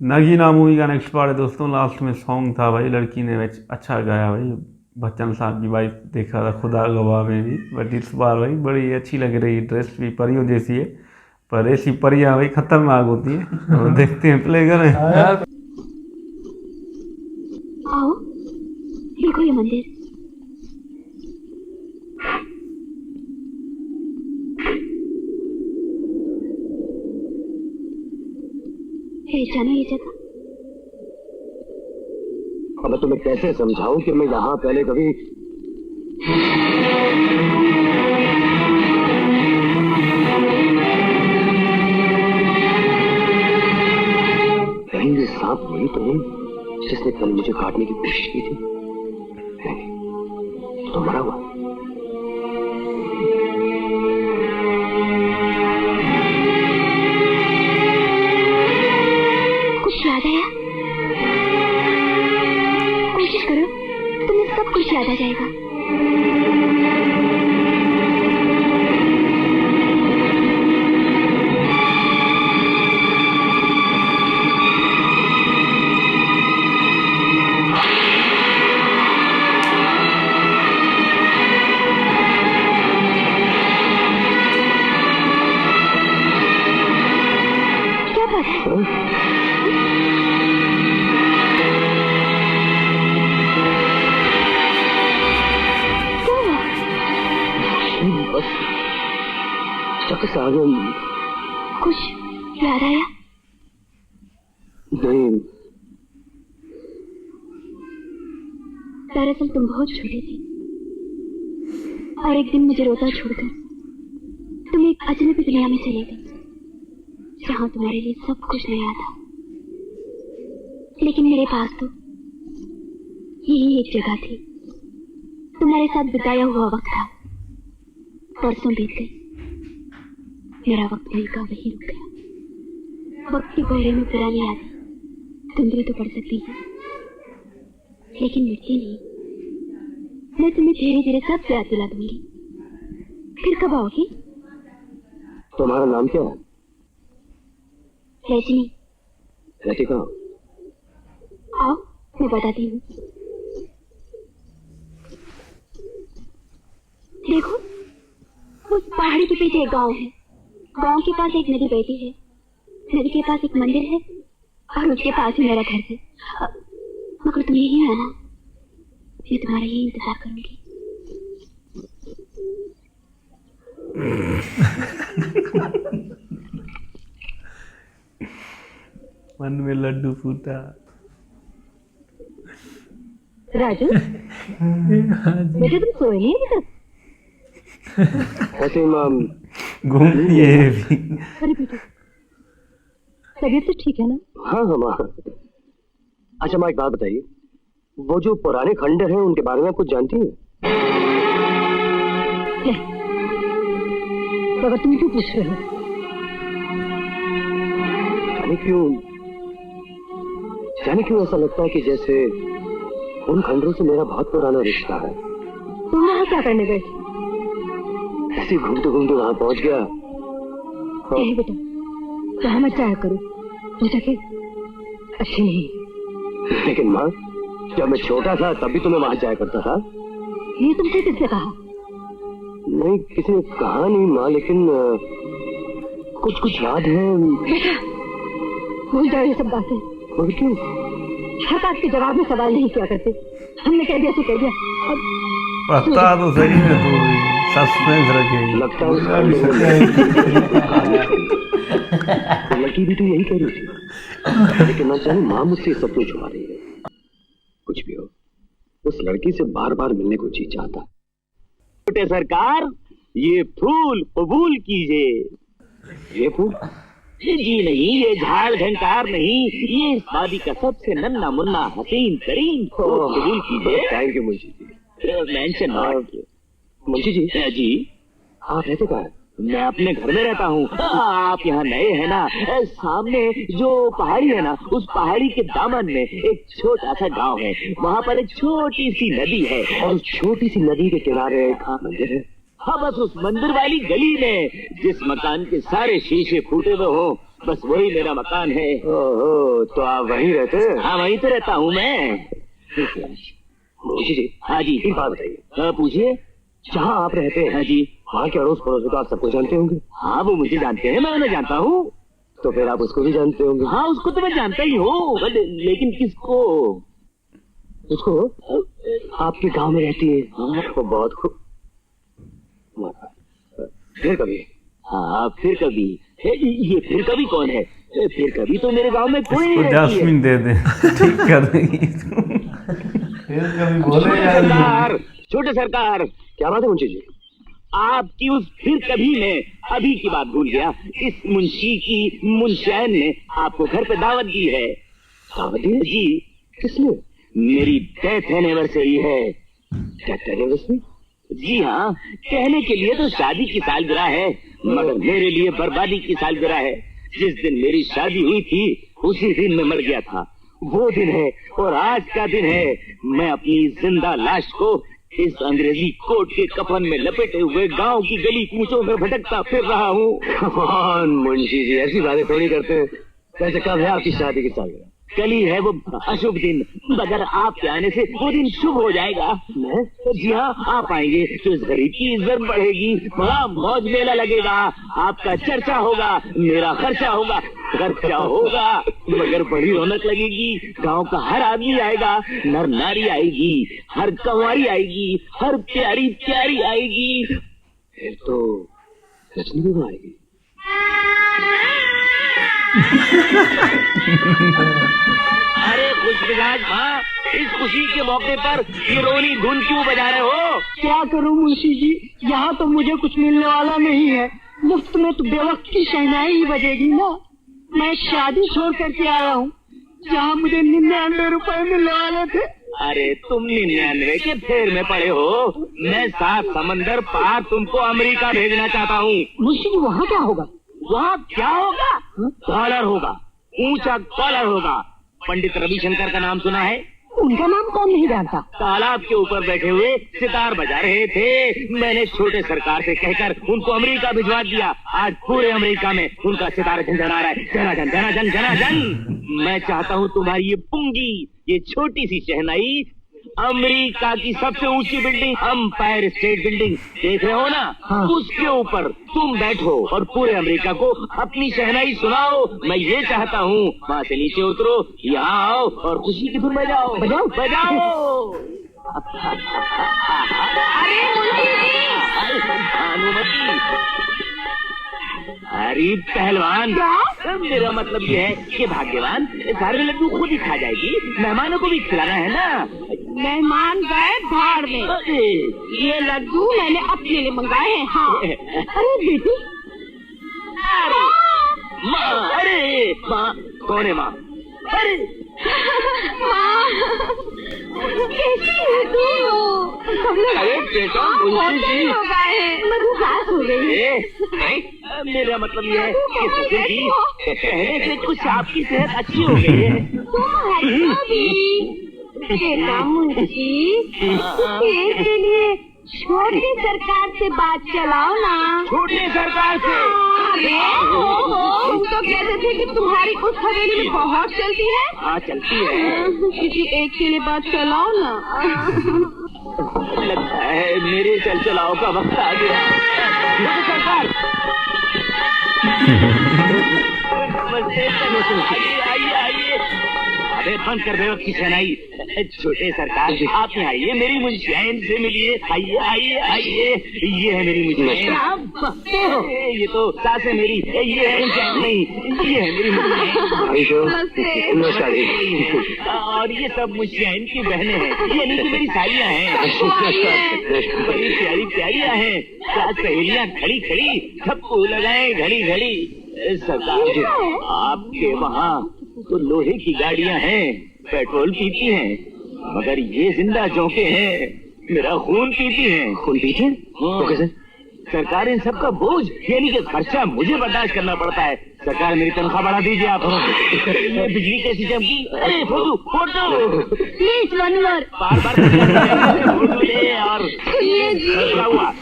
Nagina movie का next part है दोस्तों। लास्ट में सॉन्ग था भाई, लड़की ने अच्छा गाया भाई। बच्चन साहब की वाइफ देखा था खुदा गवाह में भी, बट इस बार भाई बड़ी अच्छी लग रही है। ड्रेस भी परियों जैसी है, पर ऐसी परियां भाई खतरनाक होती हैं। तो देखते हैं, प्ले करें। आओ देखो ये मंदिर। पहचानो ये जगह? अब मैं तुम्हें कैसे समझाऊं कि मैं यहाँ पहले कभी कहीं ये सांप वही तो नहीं जिसने कल मुझे काटने की कोशिश की थी? तो मरा हुआ। कुछ याद आया? कोशिश करो, तुम्हें सब कुछ याद आ जाएगा। क्या बात है? शख्स आ गया। कुछ याद आया? नहीं, दरअसल तुम बहुत छोटी थी और एक दिन मुझे रोता छोड़कर तुम एक अजनबी दुनिया में चले गई जहां तुम्हारे लिए सब कुछ नया था। लेकिन मेरे पास तो यही एक जगह थी, तुम्हारे साथ बिताया हुआ वक्त था। परसों बीत गए, मेरा वक्त वही का वही रुक गया। वक्त के कोहरे में पुरानी यादें धुंधली तो पड़ सकती है, लेकिन मिटती नहीं। मैं तुम्हें धीरे धीरे सब याद दिला दूंगी। फिर कब आओगी? तुम्हारा नाम क्या है? रजनी। रहती कहाँ? आओ मैं बताती हूँ। देखो उस पहाड़ी के पीछे एक गांव है। गांव के पास एक नदी बहती है, नदी के पास एक मंदिर है और उसके पास ही मेरा घर है। मगर तुम यही आना, मैं तुम्हारा यही इंतजार करूंगी। मन में लड्डू फूटा। राजू बेटा तुम सोए नहीं अभी तक? ऐसे मैम घूमती है भी। अरे बेटा तबीयत तो ठीक है ना? हाँ हाँ माँ। अच्छा माँ एक बात बताइए, वो जो पुराने खंडर हैं उनके बारे में आप कुछ जानती हैं? मगर तुम क्यों पूछ रहे हो? जाने क्यों ऐसा लगता है कि जैसे उन खंडरों से मेरा बहुत पुराना रिश्ता है। तुम वहाँ क्या करने गए? ऐसे घूमते घूमते वहां पहुंच गया। बेटा वहां मत जाया करो, वो जगह अच्छी नहीं। लेकिन माँ जब मैं छोटा था तब भी तो मैं वहां जाया करता था। ये तुमसे किसने कहा? नहीं किसी ने कहा नहीं माँ, लेकिन कुछ कुछ याद है। बेटा भूल जाओ ये सब बातें। मगर क्यों? हर बात के जवाब में सवाल नहीं किया करते। हमने कह दिया तो कह दिया। पता तो सही है, तो सस्पेंस रखेगी। लगता है लड़की भी तो यही कह रही थी, लेकिन ना जाने माँ मुझसे सब कुछ छुपा रही है। कुछ भी हो, उस लड़की से बार बार मिलने को जी चाहता। छोटे सरकार ये फूल कबूल कीजिए। ये फूल? जी नहीं, ये झाड़ झंकार नहीं, ये इस वादी का सबसे नन्ना मुन्ना हसीन तरीन फूल कबूल कीजिए। Thank you Munshi ji. Mention Munshi ji जी आप रहते कहाँ हैं? मैं अपने घर में रहता हूँ। आप यहाँ नए हैं ना? सामने जो पहाड़ी है ना, उस पहाड़ी के दामन में एक छोटा सा गांव है। वहाँ पर एक छोटी सी नदी है और उस छोटी सी नदी के किनारे एक मंदिर है। हाँ बस उस मंदिर वाली गली में जिस मकान के सारे शीशे फूटे हुए हो, बस वही मेरा मकान है। ओहो, तो आप वहीं रहते हैं? हाँ वहीं तो रहता हूँ मैं। मुंशी जी, हाँ जी। एक बात बताइए, हाँ पूछिए। जहाँ आप रहते हैं हाँ जी। वहाँ के अड़ोस पड़ोस को आप सबको जानते होंगे? हाँ वो मुझे जानते हैं, मैं उन्हें जानता हूँ। तो फिर आप उसको भी जानते होंगे? हाँ उसको तो मैं जानता ही हूँ, लेकिन किसको? उसको आपके गांव में रहती है वो बहुत खूब। फिर कभी? हाँ फिर कभी? ये फिर कभी कौन है? फिर कभी तो मेरे गांव में कोई नहीं इसको रहती है। जास्मिन दे दे, ठीक कर देगी इसको। फिर कभी बोले छोटे यार। सरकार, छोटे सरकार, क्या बात है मुंशी जी? आपकी उस फिर कभी में अभी की बात भूल गया। इस मुंशी की मुंशियान ने आपको घर पे दावत दी है। दावत दी? जी। किसने? मेरी डेथ एनिवर्सरी है। Death anniversary? जी हाँ, कहने के लिए तो शादी की सालगिरह है, मगर मेरे लिए बर्बादी की सालगिरह है। जिस दिन मेरी शादी हुई थी उसी दिन मैं मर गया था। वो दिन है और आज का दिन है। मैं अपनी जिंदा लाश को इस अंग्रेजी कोट के कफन में लपेटे हुए गांव की गली कूचों में भटकता फिर रहा हूँ। कौन मुंशी जी, ऐसी बातें थोड़ी करते हैं। वैसे कब है आपकी शादी की सालगिरह? कल ही है वो अशुभ दिन, मगर आपके आने से वो दिन शुभ हो जाएगा। मैं? जी हाँ, आप आएंगे तो इस गरीब की इज्जत बढ़ेगी, बड़ा मौज मेला लगेगा, आपका चर्चा होगा, मेरा खर्चा होगा। खर्चा होगा मगर बड़ी रौनक लगेगी। गांव का हर आदमी आएगा, नर नारी आएगी, हर कंवारी आएगी, हर प्यारी प्यारी आएगी। फिर तो रजनी भी आएगी। अरे खुश मिजाज माँ, इस खुशी के मौके पर ये रोनी धुन क्यों बजा रहे हो? क्या करूं मुंशी जी, यहाँ तो मुझे कुछ मिलने वाला नहीं है। मुफ्त में तो बेवक्त की शहनाई ही बजेगी ना। मैं शादी छोड़ करके आया हूँ जहाँ मुझे 99 रुपए मिलने वाले थे। अरे तुम 99 के फेर में पड़े हो। मैं 7 समंदर पार तुमको अमेरिका भेजना चाहता हूँ। मुंशी जी वहाँ क्या होगा? वहाँ क्या होगा? कॉलर होगा, ऊंचा कॉलर होगा। पंडित रविशंकर का नाम सुना है? उनका नाम कौन नहीं जानता। तालाब के ऊपर बैठे हुए सितार बजा रहे थे। मैंने छोटे सरकार से कहकर उनको अमेरिका भिजवा दिया। आज पूरे अमेरिका में उनका सितार झंझना रहा है, जनाजन जनाजन जनाजन। मैं चाहता हूँ तुम्हारी ये पुंगी, ये छोटी सी शहनाई अमेरिका की सबसे ऊंची बिल्डिंग, अंपायर स्टेट बिल्डिंग देख रहे हो ना? हाँ। उसके ऊपर तुम बैठो और पूरे अमेरिका को अपनी शहनाई सुनाओ। मैं ये चाहता हूँ, वहाँ से नीचे उतरो, यहाँ आओ और खुशी की धुन बजाओ। बजाओ? बजाओ। अरे भानुमती, अरे पहलवान, मेरा मतलब ये है कि भाग्यवान सारे लड्डू खुद ही खा जाएगी, मेहमानों को भी खिलाना है ना। मेहमान गए भाड़ में। अरे ये लड्डू मैंने अपने लिए मंगाए हैं। हाँ। अरे बेटी, अरे माँ, अरे माँ, कौन है माँ? अरे कैसी है तू? सब लोग अरे बेटा, मुंशी जी, मधुसास हो गई। मेरा मतलब ये है कि ससुर जी कहने से कुछ आपकी सेहत अच्छी हो गई है। बेटा मुंशी, इसके लिए छोटी सरकार से बात चलाओ ना। छोटे सरकार से? अरे तुम तो कहते थे कि तुम्हारी उस हवेली में बहुत चलती है। हाँ चलती है। किसी एक के लिए बात चलाओ ना। लगता है मेरे चल चलाओ का वक्त आ गया। छोटे सरकार, नमस्ते, आइए आइए आइए। अरे बंद कर दे की शहनाई। छोटे सरकार आप यहाँ आइए, मेरी मुंशियाइन से मिलिए। आइए आइए आइए, ये है मेरी मुंशियाइन। आप बकते हो। ये तो सास है मेरी, ये है मुंशियाइन नहीं, ये है मेरी मुंशियाइन। नमस्कार जी। और ये सब मुंशियाइन की बहनें हैं, ये नहीं कि मेरी सालियाँ हैं। बड़ी प्यारी प्यारियाँ हैं, सात सहेलियाँ खड़ी खड़ी थप्पू लगाए घड़ी घड़ी। सरकार आपके वहाँ तो लोहे की गाड़ियाँ हैं, पेट्रोल पीती हैं, मगर ये जिंदा जोंके हैं, मेरा खून पीती हैं। खून पीते हैं? तो कैसे? सरकार इन सब का बोझ यानी कि खर्चा मुझे बर्दाश्त करना पड़ता है। सरकार मेरी तनख्वाह बढ़ा दीजिए आप। बिजली कैसी चमकी? अरे photo photo please one more. Bar bar photo ले और सुनिए जी। क्या हुआ?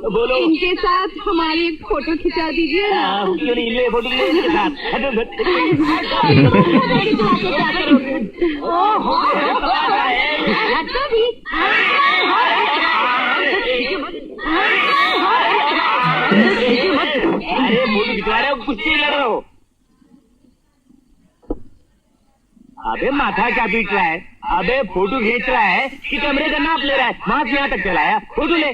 बोलो। इनके साथ हमारी एक फोटो खिंचा दीजिए ना। क्यों नहीं, ले फोटो ले इनके साथ। अरे फोटो खिंचवा रहे हो, कुश्ती लड़ रहे हो। अबे माथा क्या पीट रहा है? अबे फोटो खींच रहा है कि कमरे का नाप ले रहा है? वहां से यहाँ तक चलाया, फोटो ले।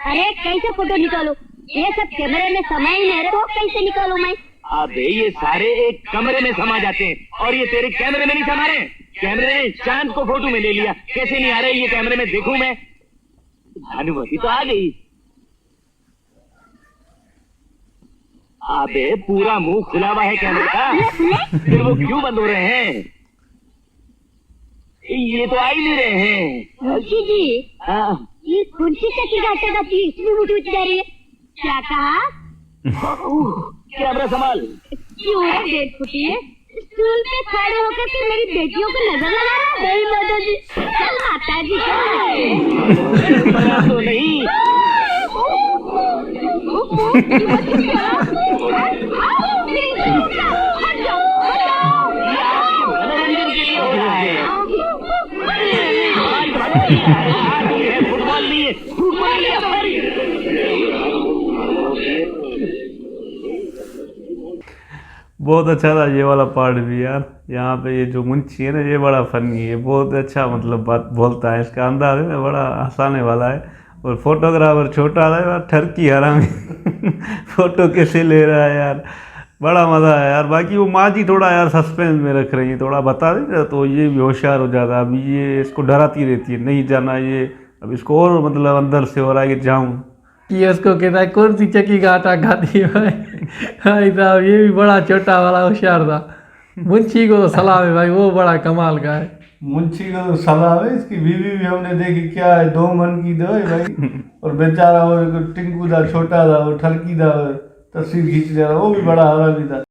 अरे कैसे फोटो निकालूं? ये सब कैमरे में समा ही नहीं रहे, तो कैसे निकालूं मैं? अबे ये सारे एक कमरे में समा जाते हैं और ये तेरे कैमरे में नहीं समा रहे। कैमरे ने चांद को फोटो में ले लिया, कैसे नहीं आ रहे ये कैमरे में देखूं मैं? भानुमति तो आ गई। अबे पूरा मुंह खुला हुआ है कैमरे का, फिर वो क्यों बंद हो रहे हैं? ये तो आ ही नहीं रहे हैं। मुंशी जी, हाँ। ये कुर्सी से घाटे का चीज इसमें उठ जा रही है। क्या कहा? कैमरा संभाल। क्यों है डेढ़ फुटी है? स्टूल पे खड़े होकर के मेरी बेटियों को नजर लगा रहा है। माता जी, चल माता जी तो नहीं। मनोरंजन के लिए हो रहा है। फुटबॉल नहीं है, फुटबॉल नहीं है। बहुत अच्छा था ये वाला पार्ट भी यार। यहाँ पे ये जो मुंशी है ना, ये बड़ा फनी है, बहुत अच्छा मतलब बात बोलता है, इसका अंदाज है ना बड़ा हंसाने वाला है। और फोटोग्राफर छोटा था यार, ठरकी हरामी फोटो कैसे ले रहा है यार, बड़ा मज़ा है यार। बाकी वो माँ जी थोड़ा यार सस्पेंस में रख रही है, थोड़ा बता देते तो ये भी होशियार हो जाता। अभी ये इसको डराती रहती है, नहीं जाना ये, अब इसको और मतलब अंदर से हो रहा है कि जाऊँ। ये उसको कहता है कौन सी चक्की का आटा खाती है भाई। भाई साहब ये भी बड़ा छोटा वाला होशियार था। मुंशी को तो सलाम है भाई, वो बड़ा कमाल का है। मुंशी को तो सलाम है, इसकी बीवी भी हमने देखी, क्या है 2 मन की दो है भाई। और बेचारा वो टिंकू था, छोटा था, वो ठरकी था, तस्वीर खींच रहा, वो भी बड़ा हरामी था।